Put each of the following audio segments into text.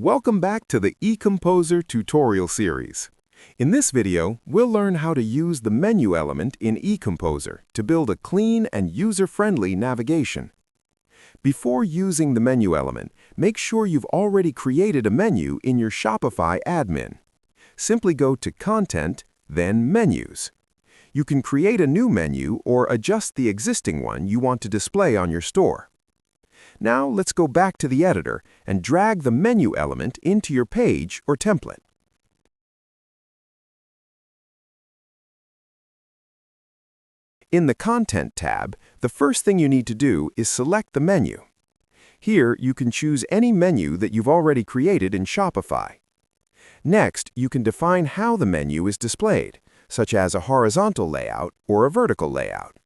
Welcome back to the EComposer tutorial series. In this video, we'll learn how to use the menu element in EComposer to build a clean and user-friendly navigation. Before using the menu element, make sure you've already created a menu in your Shopify Admin. Simply go to Content, then Menus. You can create a new menu or adjust the existing one you want to display on your store. Now let's go back to the editor and drag the menu element into your page or template. In the Content tab, the first thing you need to do is select the menu. Here, you can choose any menu that you've already created in Shopify. Next, you can define how the menu is displayed, such as a horizontal layout or a vertical layout.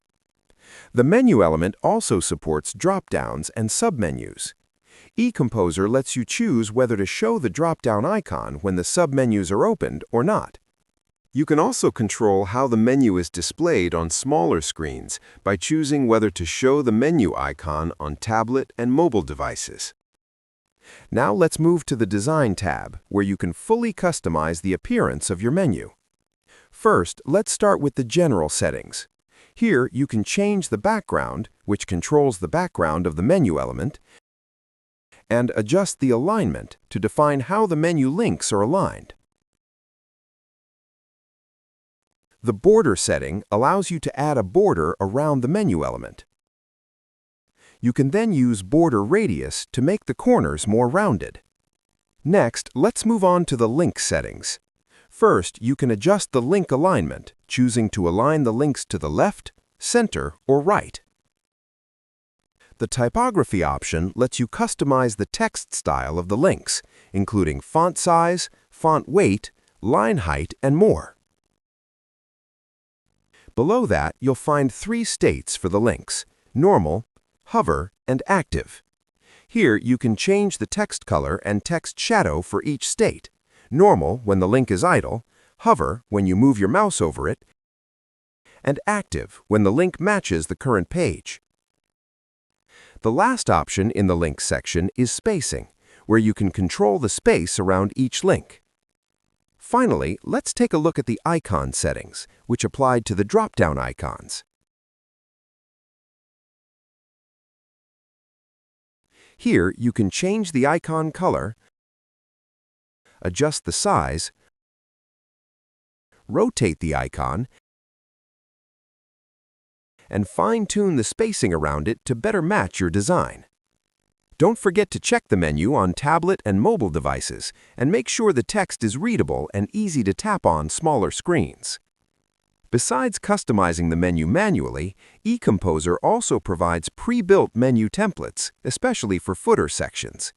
The menu element also supports drop-downs and submenus. EComposer lets you choose whether to show the drop-down icon when the submenus are opened or not. You can also control how the menu is displayed on smaller screens by choosing whether to show the menu icon on tablet and mobile devices. Now let's move to the Design tab, where you can fully customize the appearance of your menu. First, let's start with the General settings. Here, you can change the background, which controls the background of the menu element, and adjust the alignment to define how the menu links are aligned. The Border setting allows you to add a border around the menu element. You can then use Border Radius to make the corners more rounded. Next, let's move on to the Link settings. First, you can adjust the link alignment, choosing to align the links to the left, center, or right. The Typography option lets you customize the text style of the links, including font size, font weight, line height, and more. Below that, you'll find 3 states for the links: normal, hover, and active. Here, you can change the text color and text shadow for each state: normal when the link is idle, hover when you move your mouse over it, and active when the link matches the current page. The last option in the Links section is spacing, where you can control the space around each link. Finally, let's take a look at the Icon settings, which apply to the drop-down icons. Here, you can change the icon color, adjust the size, rotate the icon, and fine-tune the spacing around it to better match your design. Don't forget to check the menu on tablet and mobile devices, and make sure the text is readable and easy to tap on smaller screens. Besides customizing the menu manually, EComposer also provides pre-built menu templates, especially for footer sections.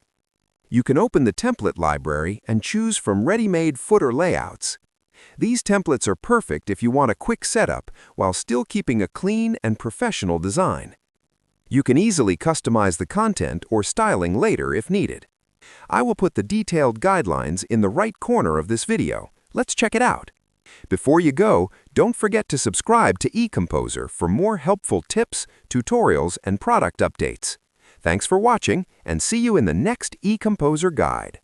You can open the template library and choose from ready-made footer layouts. These templates are perfect if you want a quick setup while still keeping a clean and professional design. You can easily customize the content or styling later if needed. I will put the detailed guidelines in the right corner of this video. Let's check it out. Before you go, don't forget to subscribe to EComposer for more helpful tips, tutorials, and product updates. Thanks for watching, and see you in the next EComposer guide.